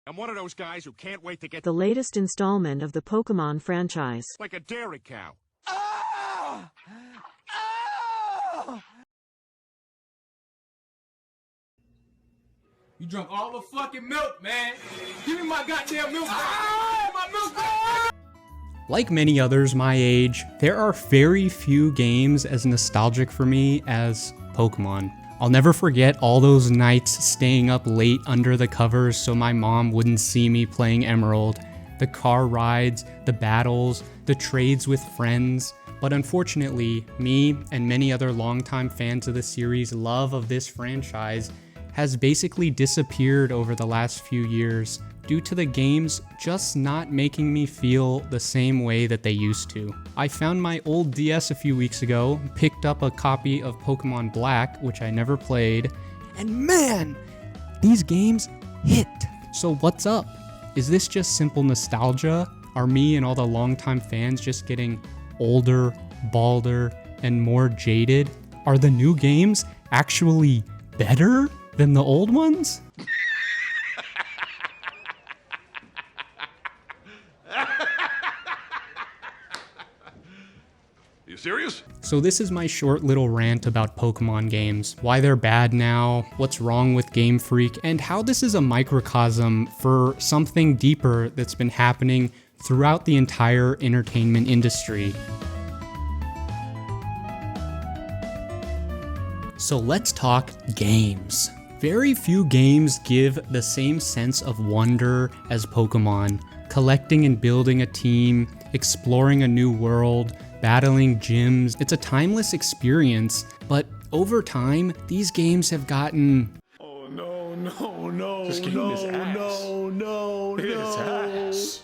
I'm one of those guys who can't wait to get the latest installment of the Pokemon franchise. like a dairy cow. Ah! Ah! You drunk all the fucking milk, man. Give me my goddamn milk. Ah! My milk. Ah! Like many others my age, there are very few games as nostalgic for me as Pokemon. I'll never forget all those nights staying up late under the covers so my mom wouldn't see me playing Emerald, the car rides, the battles, the trades with friends. But unfortunately, me and many other longtime fans of the series' love of this franchise has basically disappeared over the last few years due to the games just not making me feel the same way that they used to. I found my old DS a few weeks ago, picked up a copy of Pokemon Black, which I never played, and man, these games hit. So what's up? Is this just simple nostalgia? Are me and all the longtime fans just getting older, balder, and more jaded? Are the new games actually better than the old ones? You serious? So this is my short little rant about Pokemon games, why they're bad now, what's wrong with Game Freak, and how this is a microcosm for something deeper that's been happening throughout the entire entertainment industry. So let's talk games. Very few games give the same sense of wonder as Pokemon. Collecting and building a team, exploring a new world, battling gyms. It's a timeless experience, but over time, these games have gotten... Oh no, This game is ass. no. It is ass.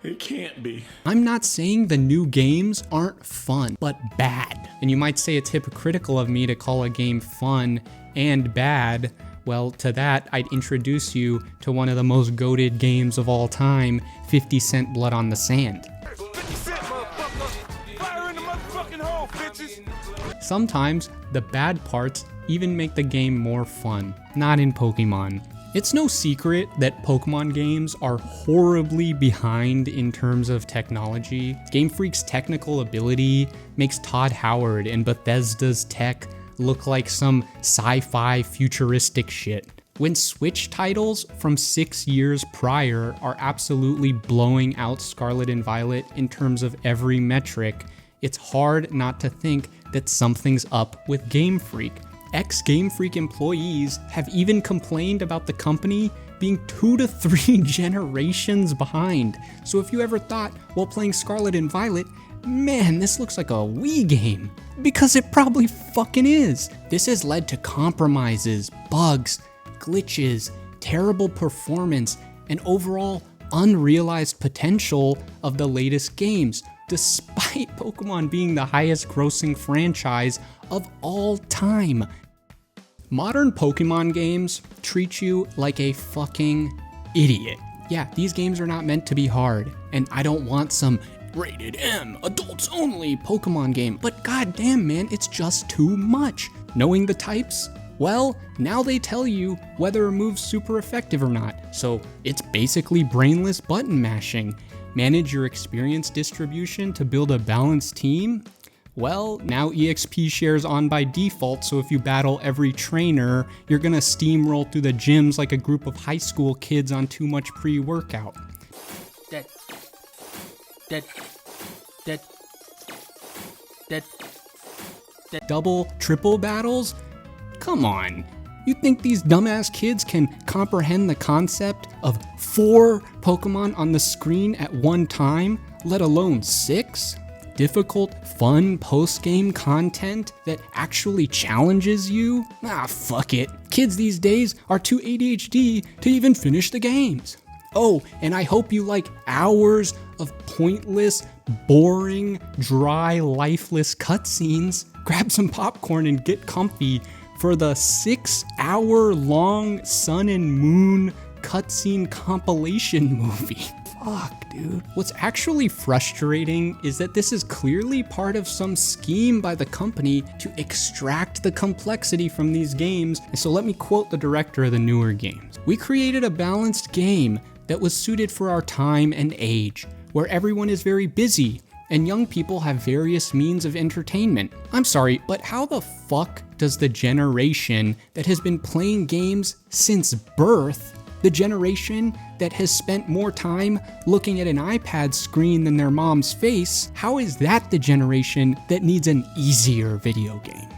It can't be. I'm not saying the new games aren't fun, but bad. And you might say it's hypocritical of me to call a game fun and bad. Well, to that, I'd introduce you to one of the most goated games of all time, 50 Cent Blood on the Sand. 50 Cent, motherfucker. Fire in the motherfucking hole, bitches. Sometimes, the bad parts even make the game more fun, not in Pokemon. It's no secret that Pokemon games are horribly behind in terms of technology. Game Freak's technical ability makes Todd Howard and Bethesda's tech look like some sci-fi futuristic shit. When Switch titles from 6 years prior are absolutely blowing out Scarlet and Violet in terms of every metric, it's hard not to think that something's up with Game Freak. Ex-Game Freak employees have even complained about the company being 2 to 3 generations behind. So if you ever thought, while playing Scarlet and Violet, man, this looks like a Wii game, because it probably fucking is. This has led to compromises, bugs, glitches, terrible performance, and overall unrealized potential of the latest games, despite Pokemon being the highest grossing franchise of all time. Modern Pokemon games treat you like a fucking idiot. Yeah, these games are not meant to be hard, and I don't want some rated M, adults only Pokemon game, but goddamn man, it's just too much. Knowing the types? Well, now they tell you whether a move's super effective or not, so it's basically brainless button mashing. Manage your experience distribution to build a balanced team? Well, now EXP shares on by default, so if you battle every trainer, you're gonna steamroll through the gyms like a group of high school kids on too much pre-workout. Double, triple battles? Come on. You think these dumbass kids can comprehend the concept of 4 Pokemon on the screen at one time, let alone 6? Difficult, fun post-game content that actually challenges you? Ah, fuck it. Kids these days are too ADHD to even finish the games. Oh, and I hope you like hours of pointless, boring, dry, lifeless cutscenes. Grab some popcorn and get comfy for the 6-hour-long Sun and Moon cutscene compilation movie. Fuck, dude. What's actually frustrating is that this is clearly part of some scheme by the company to extract the complexity from these games. And so let me quote the director of the newer games. "We created a balanced game that was suited for our time and age, where everyone is very busy and young people have various means of entertainment. I'm sorry, but how the fuck does the generation that has been playing games since birth, the generation that has spent more time looking at an iPad screen than their mom's face, how is that the generation that needs an easier video game?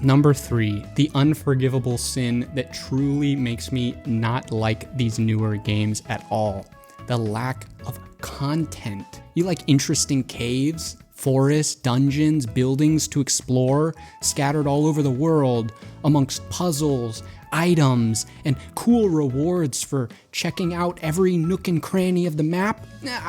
Number 3, the unforgivable sin that truly makes me not like these newer games at all. The lack of content. You like interesting caves, forests, dungeons, buildings to explore, scattered all over the world, amongst puzzles, items, and cool rewards for checking out every nook and cranny of the map?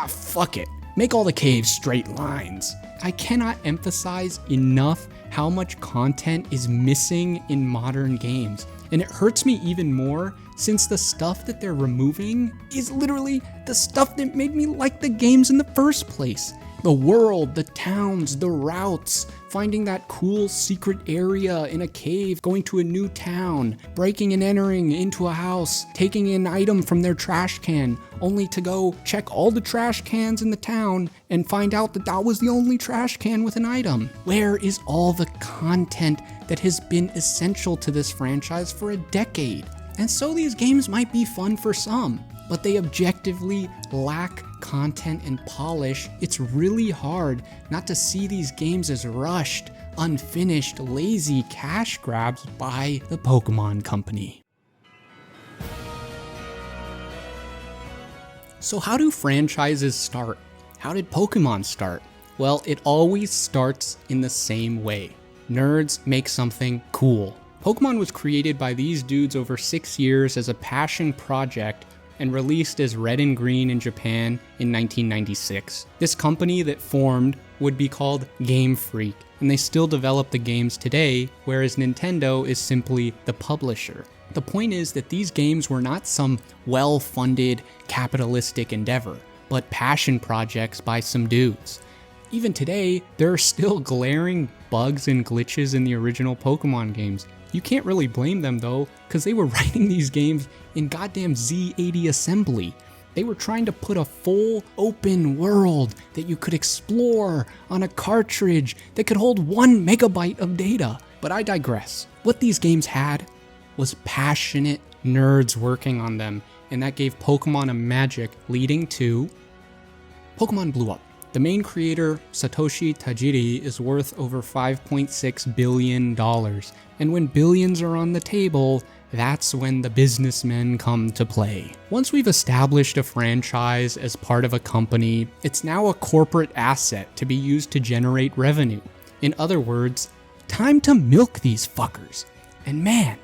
Fuck it. Make all the caves straight lines. I cannot emphasize enough how much content is missing in modern games. And it hurts me even more since the stuff that they're removing is literally the stuff that made me like the games in the first place. The world, the towns, the routes, finding that cool secret area in a cave, going to a new town, breaking and entering into a house, taking an item from their trash can, only to go check all the trash cans in the town and find out that that was the only trash can with an item. Where is all the content that has been essential to this franchise for a decade? And so these games might be fun for some, but they objectively lack content and polish. It's really hard not to see these games as rushed, unfinished, lazy cash grabs by the Pokemon Company. So how do franchises start? How did Pokemon start? Well, it always starts in the same way. Nerds make something cool. Pokemon was created by these dudes over 6 years as a passion project and released as Red and Green in Japan in 1996. This company that formed would be called Game Freak, and they still develop the games today, whereas Nintendo is simply the publisher. The point is that these games were not some well-funded capitalistic endeavor, but passion projects by some dudes. Even today, there are still glaring bugs and glitches in the original Pokemon games. You can't really blame them though, because they were writing these games in goddamn Z80 assembly. They were trying to put a full open world that you could explore on a cartridge that could hold 1 megabyte of data. But I digress. What these games had was passionate nerds working on them, and that gave Pokemon a magic, leading to Pokemon blew up. The main creator, Satoshi Tajiri, is worth over $5.6 billion. And when billions are on the table, that's when the businessmen come to play. Once we've established a franchise as part of a company, it's now a corporate asset to be used to generate revenue. In other words, time to milk these fuckers. And man,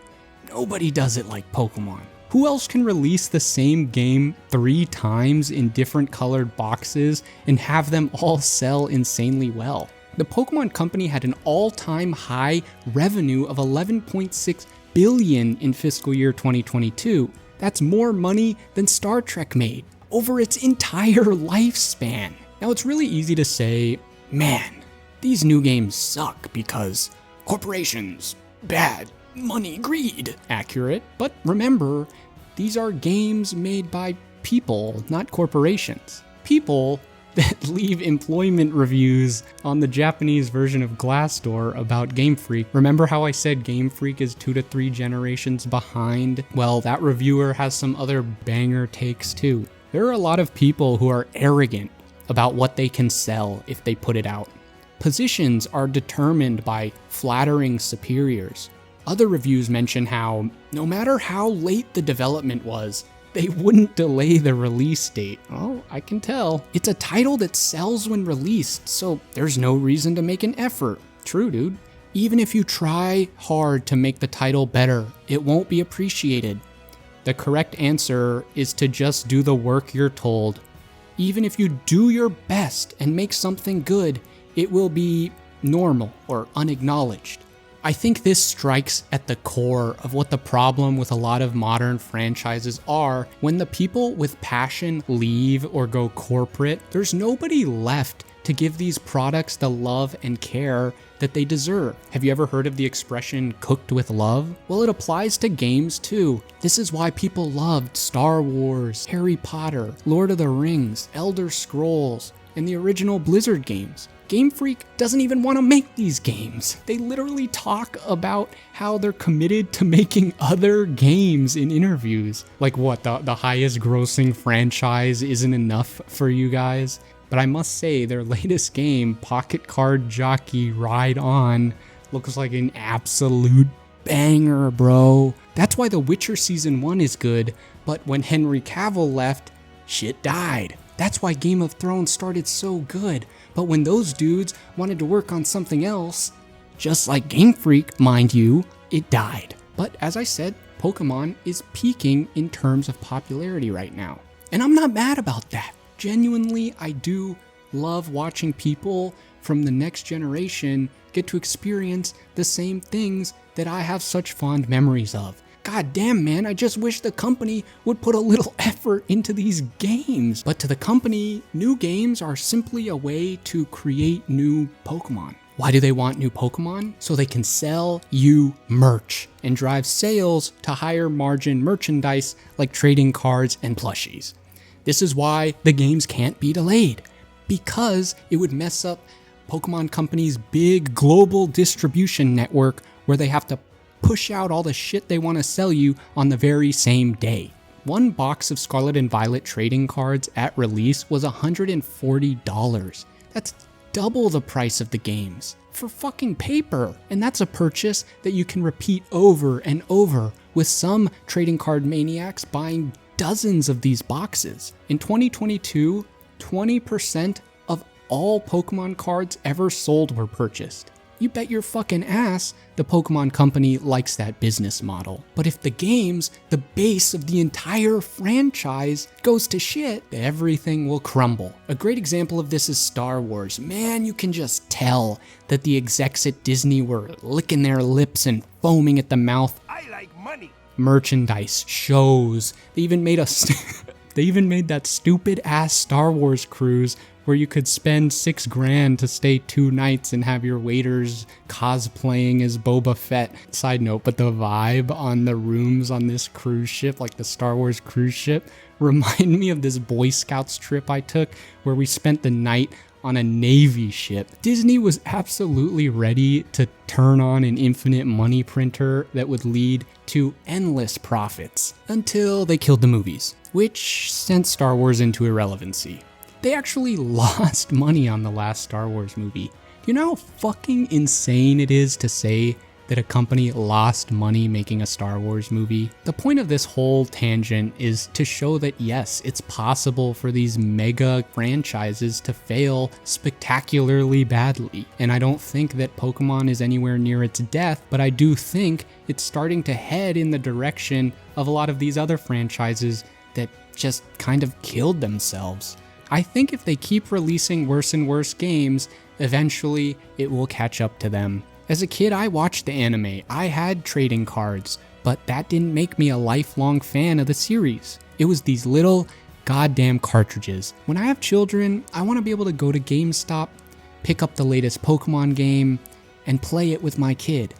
nobody does it like Pokemon. Who else can release the same game 3 times in different colored boxes and have them all sell insanely well? The Pokemon Company had an all-time high revenue of $11.6 billion in fiscal year 2022. That's more money than Star Trek made over its entire lifespan. Now it's really easy to say, man, these new games suck because corporations, bad, money, greed. Accurate, but remember, these are games made by people, not corporations. People that leave employment reviews on the Japanese version of Glassdoor about Game Freak. Remember how I said Game Freak is 2 to 3 generations behind? Well, that reviewer has some other banger takes too. There are a lot of people who are arrogant about what they can sell if they put it out. Positions are determined by flattering superiors. Other reviews mention how, no matter how late the development was, they wouldn't delay the release date. Oh, I can tell. It's a title that sells when released, so there's no reason to make an effort. True, dude. Even if you try hard to make the title better, it won't be appreciated. The correct answer is to just do the work you're told. Even if you do your best and make something good, it will be normal or unacknowledged. I think this strikes at the core of what the problem with a lot of modern franchises are. When the people with passion leave or go corporate, there's nobody left to give these products the love and care that they deserve. Have you ever heard of the expression cooked with love? Well, it applies to games too. This is why people loved Star Wars, Harry Potter, Lord of the Rings, Elder Scrolls, and the original Blizzard games. Game Freak doesn't even want to make these games. They literally talk about how they're committed to making other games in interviews. Like what, the highest grossing franchise isn't enough for you guys? But I must say, their latest game, Pocket Card Jockey Ride On, looks like an absolute banger, bro. That's why The Witcher Season 1 is good, but when Henry Cavill left, shit died. That's why Game of Thrones started so good, but when those dudes wanted to work on something else, just like Game Freak, mind you, it died. But as I said, Pokemon is peaking in terms of popularity right now. And I'm not mad about that. Genuinely, I do love watching people from the next generation get to experience the same things that I have such fond memories of. God damn, man, I just wish the company would put a little effort into these games. But to the company, new games are simply a way to create new Pokemon. Why do they want new Pokemon? So they can sell you merch and drive sales to higher margin merchandise like trading cards and plushies. This is why the games can't be delayed, because it would mess up Pokemon Company's big global distribution network where they have to push out all the shit they want to sell you on the very same day. One box of Scarlet and Violet trading cards at release was $140. That's double the price of the games for fucking paper. And that's a purchase that you can repeat over and over, with some trading card maniacs buying dozens of these boxes. In 2022, 20% of all Pokemon cards ever sold were purchased. You bet your fucking ass the Pokemon Company likes that business model. But if the games, the base of the entire franchise, goes to shit, everything will crumble. A great example of this is Star Wars. Man, you can just tell that the execs at Disney were licking their lips and foaming at the mouth. I like money. Merchandise, shows. They even made that stupid ass Star Wars cruise where you could spend $6,000 to stay 2 nights and have your waiters cosplaying as Boba Fett. Side note, but the vibe on the rooms on this cruise ship, like the Star Wars cruise ship, remind me of this Boy Scouts trip I took where we spent the night on a Navy ship. Disney was absolutely ready to turn on an infinite money printer that would lead to endless profits until they killed the movies, which sent Star Wars into irrelevancy. They actually lost money on the last Star Wars movie. Do you know how fucking insane it is to say that a company lost money making a Star Wars movie? The point of this whole tangent is to show that yes, it's possible for these mega franchises to fail spectacularly badly. And I don't think that Pokemon is anywhere near its death, but I do think it's starting to head in the direction of a lot of these other franchises that just kind of killed themselves. I think if they keep releasing worse and worse games, eventually it will catch up to them. As a kid, I watched the anime. I had trading cards, but that didn't make me a lifelong fan of the series. It was these little goddamn cartridges. When I have children, I want to be able to go to GameStop, pick up the latest Pokemon game, and play it with my kid.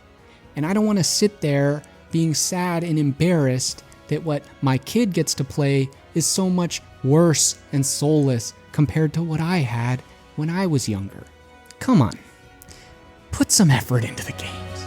And I don't want to sit there being sad and embarrassed that what my kid gets to play is so much worse and soulless compared to what I had when I was younger. Come on, put some effort into the games.